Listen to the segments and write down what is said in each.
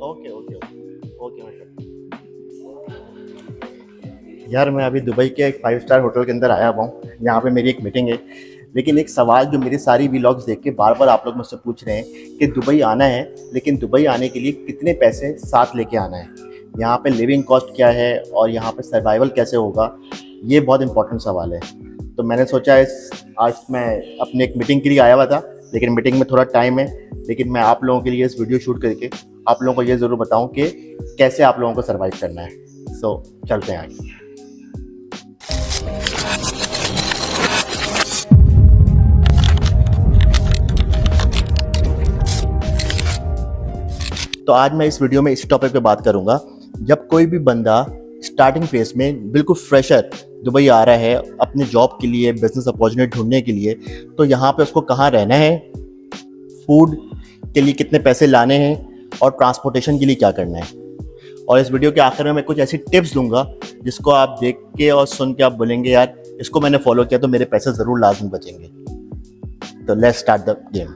Okay okay okay मतलब यार मैं अभी दुबई के एक 5 स्टार होटल के अंदर आया हुआ हूँ। यहाँ पे मेरी एक मीटिंग है। लेकिन एक सवाल जो मेरी सारी व्लॉग्स देख के बार बार आप लोग मुझसे पूछ रहे हैं कि दुबई आना है, लेकिन दुबई आने के लिए कितने पैसे साथ लेके आना है, यहाँ पे लिविंग कॉस्ट क्या है और यहाँ पे सर्वाइवल कैसे होगा। ये बहुत इंपॉर्टेंट सवाल है। तो मैंने सोचा आज मैं अपनी एक मीटिंग के लिए आया हुआ था, लेकिन मीटिंग में थोड़ा टाइम है। लेकिन मैं आप लोगों के लिए इस वीडियो शूट करके आप लोगों को ये ज़रूर बताऊं कि कैसे आप लोगों को सर्वाइव करना है। सो चलते हैं आगे। तो आज मैं इस वीडियो में इसी टॉपिक पे बात करूंगा। जब कोई भी बंदा स्टार्टिंग फेज में बिल्कुल फ्रेशर दुबई आ रहा है अपने जॉब के लिए, बिजनेस अपॉर्चुनिटी ढूंढने के लिए, तो यहाँ पे उसको कहाँ रहना है, फूड के लिए कितने पैसे लाने हैं और ट्रांसपोर्टेशन के लिए क्या करना है। और इस वीडियो के आखिर में मैं कुछ ऐसी टिप्स दूंगा जिसको आप देख के और सुन के आप बोलेंगे यार इसको मैंने फॉलो किया तो मेरे पैसे ज़रूर लाजमी बचेंगे। तो लेट्स स्टार्ट द गेम।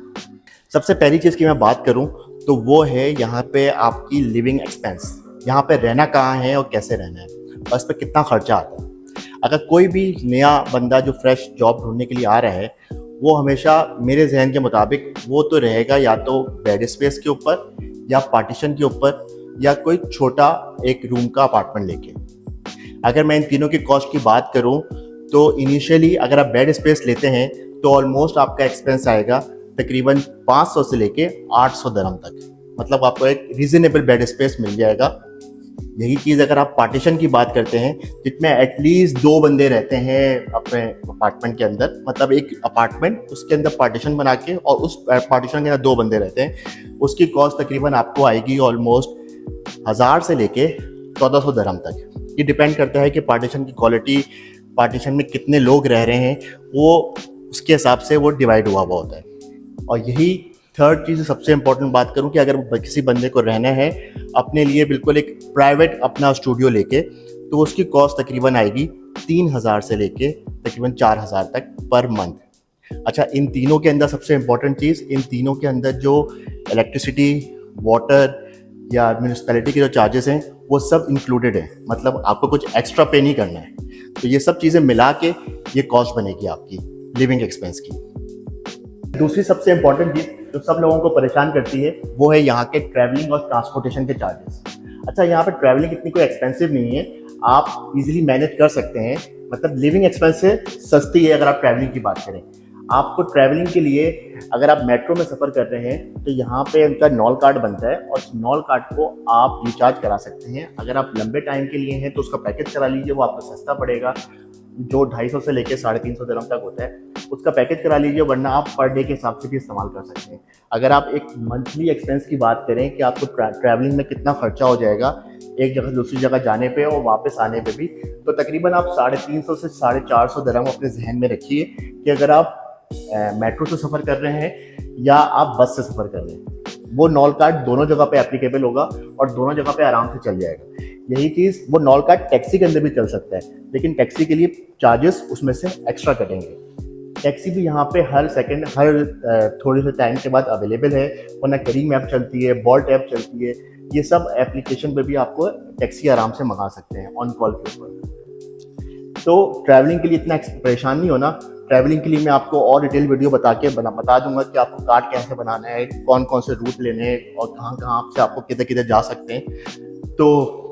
सबसे पहली चीज़ की मैं बात करूं तो वो है यहाँ पे आपकी लिविंग एक्सपेंस। यहाँ पे रहना कहाँ है और कैसे रहना है और इस पर कितना खर्चा आता है। अगर कोई भी नया बंदा जो फ्रेश जॉब ढूंढने के लिए आ रहा है, वो हमेशा मेरे जहन के मुताबिक वो तो रहेगा या तो बेड स्पेस के ऊपर या पार्टीशन के ऊपर या कोई छोटा एक रूम का अपार्टमेंट लेके। अगर मैं इन तीनों की कॉस्ट की बात करूं तो इनिशियली अगर आप बेड स्पेस लेते हैं तो ऑलमोस्ट आपका एक्सपेंस आएगा तकरीबन 500 से लेके 800 दरहम तक। मतलब आपको एक रीजनेबल बेड स्पेस मिल जाएगा। यही चीज़ अगर आप पार्टीशन की बात करते हैं जिसमें एटलीस्ट 2 बंदे रहते हैं अपने अपार्टमेंट के अंदर, मतलब एक अपार्टमेंट उसके अंदर पार्टीशन बना के और उस पार्टीशन के अंदर 2 बंदे रहते हैं, उसकी कॉस्ट तकरीबन आपको आएगी ऑलमोस्ट 1000 से लेके 1400 दरहम तक। ये डिपेंड करता है कि पार्टीशन की क्वालिटी, पार्टीशन में कितने लोग रह रहे हैं, वो उसके हिसाब से वो डिवाइड हुआ होता है। और यही थर्ड चीज़ सबसे इंपॉर्टेंट बात करूं कि अगर किसी बंदे को रहना है अपने लिए बिल्कुल एक प्राइवेट अपना स्टूडियो लेके, तो उसकी कॉस्ट तकरीबन आएगी 3000 से लेके तकरीबन 4000 तक पर मंथ। अच्छा, इन तीनों के अंदर सबसे इंपॉर्टेंट चीज़, इन तीनों के अंदर जो इलेक्ट्रिसिटी, वाटर या म्यूनिसिपैलिटी के जो चार्जेस हैं वो सब इंक्लूडेड है। मतलब आपको कुछ एक्स्ट्रा पे नहीं करना है। तो ये सब चीज़ें मिला के ये कॉस्ट बनेगी आपकी लिविंग एक्सपेंस की। दूसरी सबसे इंपॉर्टेंट चीज़ जो सब लोगों को परेशान करती है वो है यहाँ के ट्रैवलिंग और ट्रांसपोर्टेशन के चार्जेस। अच्छा, यहाँ पे ट्रैवलिंग इतनी कोई एक्सपेंसिव नहीं है, आप इजीली मैनेज कर सकते हैं। मतलब लिविंग एक्सपेंस से सस्ती है। अगर आप ट्रैवलिंग की बात करें, आपको ट्रैवलिंग के लिए अगर आप मेट्रो में सफ़र कर रहे हैं तो यहाँ पे उनका नॉल कार्ड बनता है और उस नॉल कार्ड को आप रिचार्ज करा सकते हैं। अगर आप लंबे टाइम के लिए हैं तो उसका पैकेज करा लीजिए, वो आपको सस्ता पड़ेगा, जो 250 से लेकर 350 दिरहम तक होता है। उसका पैकेज करा लीजिए, वरना आप पर डे के हिसाब से भी इस्तेमाल कर सकते हैं। अगर आप एक मंथली एक्सपेंस की बात करें कि आपको ट्रैवलिंग में कितना खर्चा हो जाएगा एक जगह से दूसरी जगह जाने पे और वापस आने पे भी, तो तकरीबन आप 350 से 450 दिरहम अपने जहन में रखिए कि अगर आप मेट्रो से सफ़र कर रहे हैं या आप बस से सफ़र कर रहे हैं, वो नॉल कार्ड दोनों जगह पे एप्लीकेबल होगा और दोनों जगह पे आराम से चल जाएगा। यही चीज़ वो नॉल कार्ड टैक्सी के अंदर भी चल सकता है, लेकिन टैक्सी के लिए चार्जेस उसमें से एक्स्ट्रा कटेंगे। टैक्सी भी यहाँ पे हर सेकंड, हर थोड़े से टाइम के बाद अवेलेबल है, वरना करीम ऐप चलती है, बोल्ट ऐप चलती है। ये सब एप्लीकेशन पे भी आपको टैक्सी आराम से मंगा सकते हैं ऑन कॉल के ऊपर। तो ट्रैवलिंग के लिए इतना परेशान नहीं होना। ट्रैवलिंग के लिए मैं आपको और डिटेल वीडियो बता दूंगा कि आपको कार्ड कैसे बनाना है, कौन कौन से रूट लेने हैं और कहाँ कहाँ से आपको किधर किधर जा सकते हैं। तो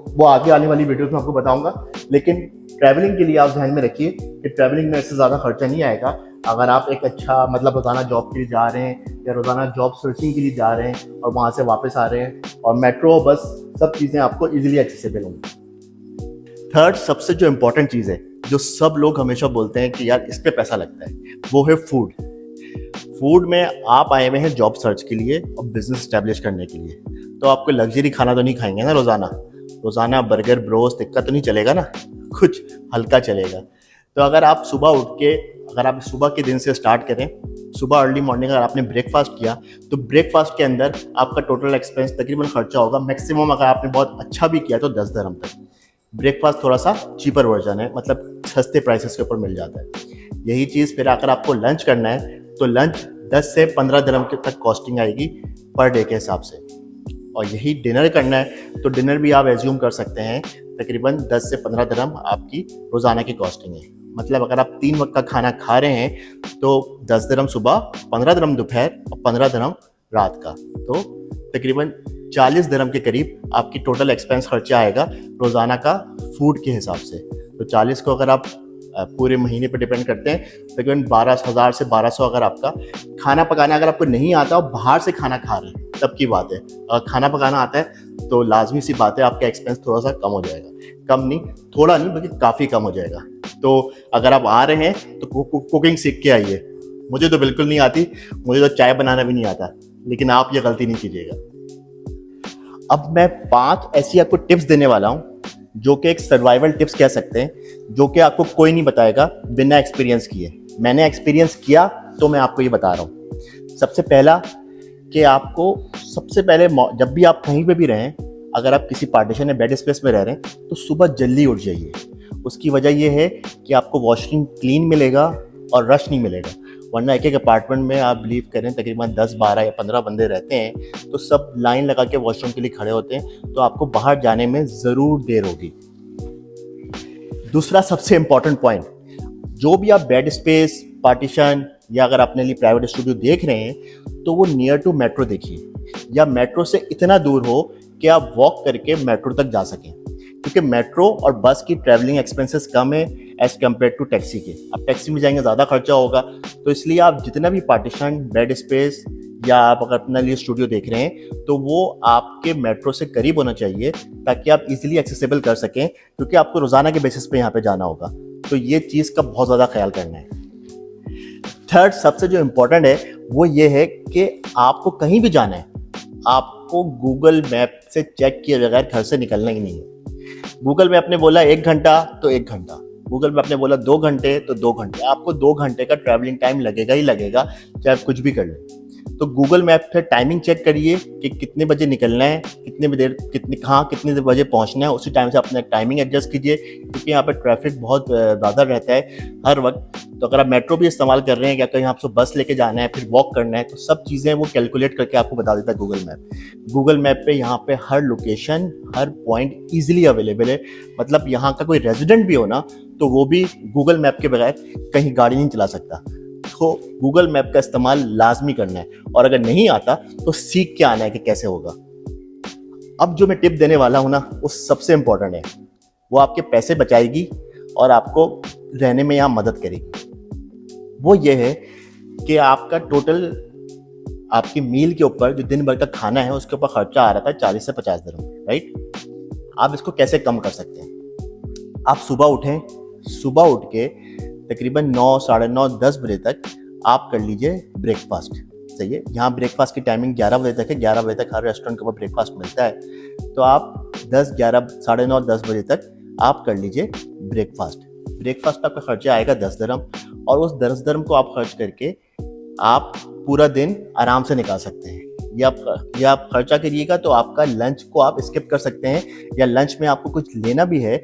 वो आगे आने वाली वीडियोस में आपको बताऊंगा। लेकिन ट्रैवलिंग के लिए आप ध्यान में रखिए कि ट्रैवलिंग में इससे ज़्यादा खर्चा नहीं आएगा। अगर आप एक अच्छा मतलब रोज़ाना जॉब के लिए जा रहे हैं या रोज़ाना जॉब सर्चिंग के लिए जा रहे हैं और वहाँ से वापस आ रहे हैं, और मेट्रो, बस, सब चीज़ें आपको ईजिली एक्सेसिबल होंगी। थर्ड सबसे जो इम्पोर्टेंट चीज़ है जो सब लोग हमेशा बोलते हैं कि यार इस पर पैसा लगता है, वो है फूड। फूड में आप आए हुए हैं जॉब सर्च के लिए और बिजनेस स्टैब्लिश करने के लिए, तो आपको लग्जरी खाना तो नहीं खाएंगे ना रोज़ाना बर्गर ब्रोस्ट टिक्का तो नहीं चलेगा ना, कुछ हल्का चलेगा। तो अगर आप सुबह के दिन से स्टार्ट करें, सुबह अर्ली मॉर्निंग अगर आपने ब्रेकफास्ट किया तो ब्रेकफास्ट के अंदर आपका टोटल एक्सपेंस तकरीबन खर्चा होगा मैक्सिमम, अगर आपने बहुत अच्छा भी किया तो 10 दिरहम तक। ब्रेकफास्ट थोड़ा सा चीपर वर्जन है, मतलब सस्ते प्राइसेस के ऊपर मिल जाता है। यही चीज़ फिर अगर आपको लंच करना है तो लंच 10 से 15 दिरहम तक कॉस्टिंग आएगी पर डे के हिसाब से। और यही डिनर करना है तो डिनर भी आप एज्यूम कर सकते हैं तकरीबन 10 से 15 दिरहम आपकी रोज़ाना की कॉस्टिंग है। मतलब अगर आप 3 वक्त का खाना खा रहे हैं तो 10 दिरहम सुबह, 15 दिरहम दोपहर और 15 दिरहम रात का, तो तकरीबन 40 दिरहम के करीब आपकी टोटल एक्सपेंस खर्चा आएगा रोज़ाना का फूड के हिसाब से। तो 40 को अगर आप पूरे महीने पर डिपेंड करते हैं तकरीबन 12,000 से 1200 अगर आपका खाना पकाना अगर आपको नहीं आता और बाहर से खाना खा रहे हैं तब की बात है। अगर खाना पकाना आता है तो लाजमी सी बात है आपका एक्सपेंस थोड़ा सा कम हो जाएगा, कम नहीं, थोड़ा नहीं बल्कि काफ़ी कम हो जाएगा। तो अगर आप आ रहे हैं तो कुकिंग सीख के आइए। मुझे तो बिल्कुल नहीं आती, मुझे तो चाय बनाना भी नहीं आता, लेकिन आप ये गलती नहीं कीजिएगा। अब मैं 5 ऐसी आपको टिप्स देने वाला हूँ जो कि एक सर्वाइवल टिप्स कह सकते हैं, जो कि आपको कोई नहीं बताएगा बिना एक्सपीरियंस किए। मैंने एक्सपीरियंस किया तो मैं आपको ये बता रहा हूँ। सबसे पहला कि आपको सबसे पहले जब भी आप कहीं पे भी रहें, अगर आप किसी पार्टीशन या बेड स्पेस में रह रहे हैं तो सुबह जल्दी उठ जाइए। उसकी वजह यह है कि आपको वॉशरूम क्लीन मिलेगा और रश नहीं मिलेगा। वरना एक अपार्टमेंट में आप बिलीव करें तकरीबन 10, 12 या 15 बंदे रहते हैं तो सब लाइन लगा के वॉशरूम के लिए खड़े होते हैं, तो आपको बाहर जाने में ज़रूर देर होगी। दूसरा सबसे इम्पॉर्टेंट पॉइंट, जो भी आप बेड स्पेस, पार्टीशन या अगर अपने लिए प्राइवेट स्टूडियो देख रहे हैं तो वो नियर टू मेट्रो देखिए, या मेट्रो से इतना दूर हो कि आप वॉक करके मेट्रो तक जा सकें, क्योंकि मेट्रो और बस की ट्रैवलिंग एक्सपेंसेस कम है एज़ कम्पेयर टू टैक्सी के। अब टैक्सी में जाएंगे ज़्यादा खर्चा होगा, तो इसलिए आप जितना भी पार्टीशन, बेड स्पेस या आप अगर अपने लिए स्टूडियो देख रहे हैं तो वो आपके मेट्रो से करीब होना चाहिए ताकि आप इजीली एक्सेसिबल कर सकें, क्योंकि आपको रोज़ाना के बेसिस पे यहाँ पे जाना होगा। तो ये चीज़ का बहुत ज़्यादा ख्याल करना है। थर्ड सबसे जो इम्पोर्टेंट है वो ये है कि आपको कहीं भी जाना है, आपको गूगल मैप से चेक किए बगैर घर से निकलना ही नहीं है। गूगल मैप ने बोला 1 घंटा तो 1 घंटा, गूगल मैप ने बोला 2 घंटे तो 2 घंटे, आपको 2 घंटे का ट्रैवलिंग टाइम लगेगा ही लगेगा, चाहे आप कुछ भी कर लें। तो गूगल मैप पे टाइमिंग चेक करिए कि कितने बजे निकलना है, कितने बजे पहुंचना है, उसी टाइम से अपना टाइमिंग एडजस्ट कीजिए, क्योंकि यहाँ पे ट्रैफिक बहुत ज़्यादा रहता है हर वक्त। तो अगर आप मेट्रो भी इस्तेमाल कर रहे हैं या कहीं आपको बस लेके जाना है, फिर वॉक करना है, तो सब चीज़ें वो कैलकुलेट करके आपको बता देता है गूगल मैप। गूगल मैप पे यहाँ पे हर लोकेशन, हर पॉइंट ईजिली अवेलेबल है। मतलब यहाँ का कोई रेजिडेंट भी हो ना तो वो भी गूगल मैप के बगैर कहीं गाड़ी नहीं चला सकता। तो गूगल मैप का इस्तेमाल लाजमी करना है, और अगर नहीं आता तो सीख के आना है कि कैसे होगा। अब जो मैं टिप देने वाला हूँ ना वो सबसे इम्पोर्टेंट है, वो आपके पैसे बचाएगी और आपको रहने में यहाँ मदद करेगी। वो ये है कि आपका टोटल आपकी मील के ऊपर जो दिन भर का खाना है उसके ऊपर खर्चा आ रहा था 40 से 50 दिरहम, राइट। आप इसको कैसे कम कर सकते हैं? आप सुबह उठें, सुबह उठ के तकरीबन 9, साढ़े 9, 10 बजे तक आप कर लीजिए ब्रेकफास्ट। सही है, यहाँ ब्रेकफास्ट की टाइमिंग 11 बजे तक है, 11 बजे तक हर रेस्टोरेंट के ऊपर ब्रेकफास्ट मिलता है। तो आप 10, 11, साढ़े 9, 10 बजे तक आप कर लीजिए ब्रेकफास्ट। ब्रेकफास्ट का आपका खर्चा आएगा 10 दिरहम, और उस 10 दिरहम को आप खर्च करके आप पूरा दिन आराम से निकाल सकते हैं। या आप खर्चा करिएगा तो आपका लंच को आप स्किप कर सकते हैं, या लंच में आपको कुछ लेना भी है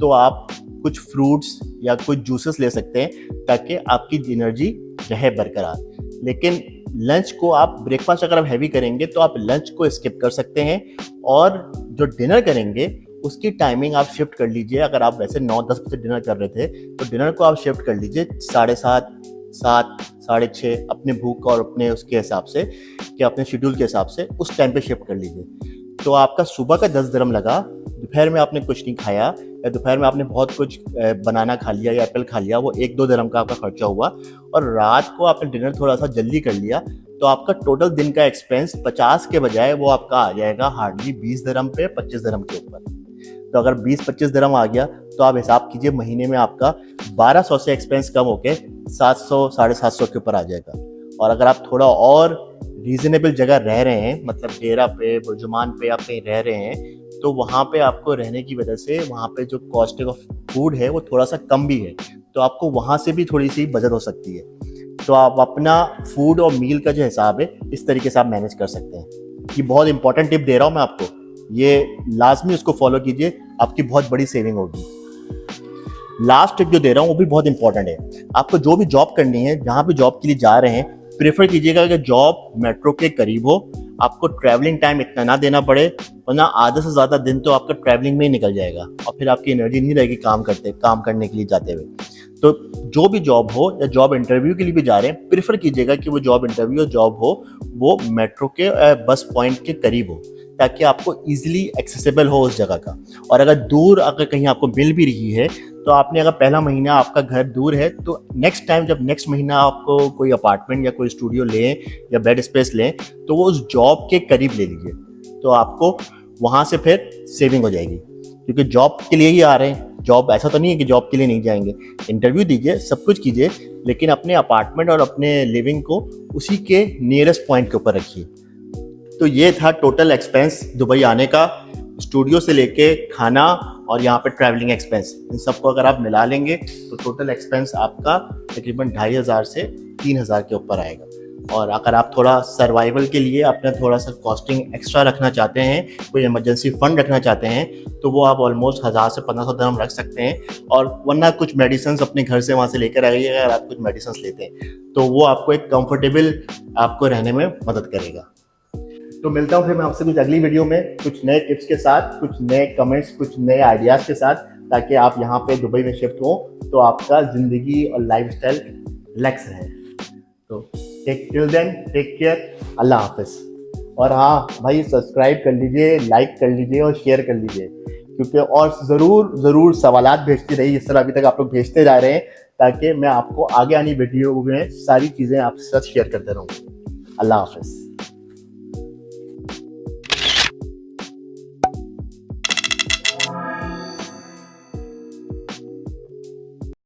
तो आप कुछ फ्रूट्स या कुछ जूसेस ले सकते हैं ताकि आपकी एनर्जी रहे बरकरार। लेकिन लंच को आप, ब्रेकफास्ट अगर आप हैवी करेंगे तो आप लंच को स्किप कर सकते हैं, और जो डिनर करेंगे उसकी टाइमिंग आप शिफ्ट कर लीजिए। अगर आप वैसे 9-10 बजे डिनर कर रहे थे तो डिनर को आप शिफ्ट कर लीजिए 7:30, 7, 6:30, अपने भूख और अपने उसके हिसाब से, कि अपने शेड्यूल के हिसाब से उस टाइम पे शिफ्ट कर लीजिए। तो आपका सुबह का 10 दिरहम लगा, दोपहर में आपने कुछ नहीं खाया या दोपहर में आपने बहुत कुछ बनाना खा लिया या एप्पल खा लिया, वो 1-2 दिरहम का आपका खर्चा हुआ, और रात को आपने डिनर थोड़ा सा जल्दी कर लिया, तो आपका टोटल दिन का एक्सपेंस 50 के बजाय वो आपका आ जाएगा हार्डली 20 दिरहम पे, 25 दिरहम के ऊपर। तो अगर 20-25 दिरहम आ गया तो आप हिसाब कीजिए महीने में आपका 1200 से एक्सपेंस कम होके 700, 750 के ऊपर आ जाएगा। और अगर आप थोड़ा और रीजनेबल जगह रह रहे हैं, मतलब डेरा पे, बुर्जुमान पे आप कहीं रह रहे हैं, तो वहाँ पे आपको रहने की वजह से वहाँ पे जो कॉस्ट ऑफ फूड है वो थोड़ा सा कम भी है, तो आपको वहाँ से भी थोड़ी सी बचत हो सकती है। तो आप अपना फूड और मील का जो हिसाब है इस तरीके से आप मैनेज कर सकते हैं। ये बहुत इंपॉर्टेंट टिप दे रहा हूँ मैं आपको, ये लाजमी उसको फॉलो कीजिए, आपकी बहुत बड़ी सेविंग होगी। लास्ट टिप जो दे रहा हूँ वो भी बहुत इंपॉर्टेंट है। आपको जो भी जॉब करनी है, जहाँ भी जॉब के लिए जा रहे हैं, प्रेफर कीजिएगा कि जॉब मेट्रो के करीब हो, आपको ट्रैवलिंग टाइम इतना ना देना पड़े, वरना आधे से ज़्यादा दिन तो आपका ट्रैवलिंग में ही निकल जाएगा और फिर आपकी एनर्जी नहीं रहेगी काम करने के लिए जाते हुए। तो जो भी जॉब हो या जॉब इंटरव्यू के लिए भी जा रहे हैं, प्रेफर कीजिएगा कि वो जॉब इंटरव्यू या जॉब हो वो मेट्रो के बस पॉइंट के करीब हो, ताकि आपको ईजिली एक्सेसिबल हो उस जगह का। और अगर कहीं आपको मिल भी रही है, तो आपने अगर पहला महीना आपका घर दूर है, तो नेक्स्ट टाइम जब नेक्स्ट महीना आपको कोई अपार्टमेंट या कोई स्टूडियो लें या बेड स्पेस लें, तो वो उस जॉब के करीब ले लीजिए, तो आपको वहाँ से फिर सेविंग हो जाएगी। क्योंकि जॉब के लिए ही आ रहे हैं, जॉब ऐसा तो नहीं है कि जॉब के लिए नहीं जाएंगे। इंटरव्यू दीजिए, सब कुछ कीजिए, लेकिन अपने अपार्टमेंट और अपने लिविंग को उसी के नियरेस्ट पॉइंट के ऊपर रखिए। तो ये था टोटल एक्सपेंस दुबई आने का, स्टूडियो से लेके खाना और यहाँ पे ट्रैवलिंग एक्सपेंस, इन सबको अगर आप मिला लेंगे तो टोटल एक्सपेंस आपका तकरीबन 2500 से 3000 के ऊपर आएगा। और अगर आप थोड़ा सर्वाइवल के लिए अपना थोड़ा सा कॉस्टिंग एक्स्ट्रा रखना चाहते हैं, कोई इमरजेंसी फंड रखना चाहते हैं, तो वो आप ऑलमोस्ट 1000 से 1500 दिरहम रख सकते हैं। और वरना कुछ मेडिसिन अपने घर से वहाँ से लेकर आइए, अगर आप कुछ मेडिसिन लेते हैं तो वो आपको एक कंफर्टेबल आपको रहने में मदद करेगा। तो मिलता हूँ फिर मैं आपसे कुछ अगली वीडियो में कुछ नए टिप्स के साथ, कुछ नए कमेंट्स, कुछ नए आइडियाज़ के साथ, ताकि आप यहाँ पे दुबई में शिफ्ट हो तो आपका ज़िंदगी और लाइफस्टाइल रिलैक्स रहे। तो टिल देन टेक केयर, अल्लाह हाफिज़। और हाँ भाई, सब्सक्राइब कर लीजिए, लाइक कर लीजिए और शेयर कर लीजिए, क्योंकि और ज़रूर सवालात भेजते रहिए, जिस तरह अभी तक आप लोग भेजते जा रहे हैं, ताकि मैं आपको आगे आनी वीडियो में सारी चीज़ें आपके साथ शेयर करते रहूँ। अल्लाह हाफिज़।